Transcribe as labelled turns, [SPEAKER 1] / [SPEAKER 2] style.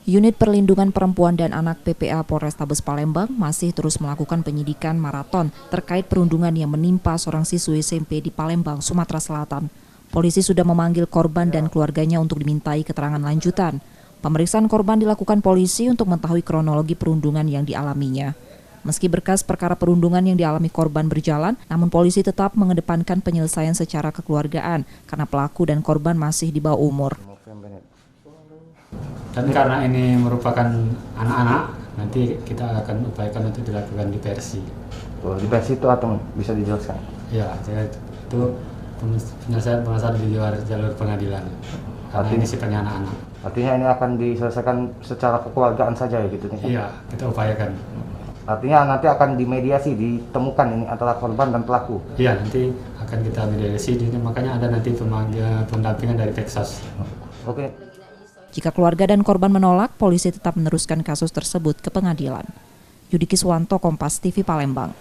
[SPEAKER 1] Unit Perlindungan Perempuan dan Anak PPA Polrestabes Palembang masih terus melakukan penyidikan maraton terkait perundungan yang menimpa seorang siswi SMP di Palembang, Sumatera Selatan. Polisi sudah memanggil korban dan keluarganya untuk dimintai keterangan lanjutan. Pemeriksaan korban dilakukan polisi untuk mengetahui kronologi perundungan yang dialaminya. Meski berkas perkara perundungan yang dialami korban berjalan, namun polisi tetap mengedepankan penyelesaian secara kekeluargaan karena pelaku dan korban masih di bawah umur.
[SPEAKER 2] Dan karena ini merupakan anak-anak, nanti kita akan upayakan untuk dilakukan diversi.
[SPEAKER 3] Diversi itu atau bisa dijelaskan?
[SPEAKER 2] Ya, itu penyelesaian permasalahan di luar jalur pengadilan. Karena ini sifatnya anak-anak.
[SPEAKER 3] Artinya ini akan diselesaikan secara kekeluargaan saja ya gitu?
[SPEAKER 2] Iya, kita upayakan.
[SPEAKER 3] Artinya nanti akan dimediasi, ditemukan ini antara korban dan pelaku?
[SPEAKER 2] Iya, nanti akan kita mediasi, makanya ada nanti pendampingan dari Texas.
[SPEAKER 3] Oke.
[SPEAKER 1] Jika keluarga dan korban menolak, polisi tetap meneruskan kasus tersebut ke pengadilan. Yudiki Swanto, Kompas TV, Palembang.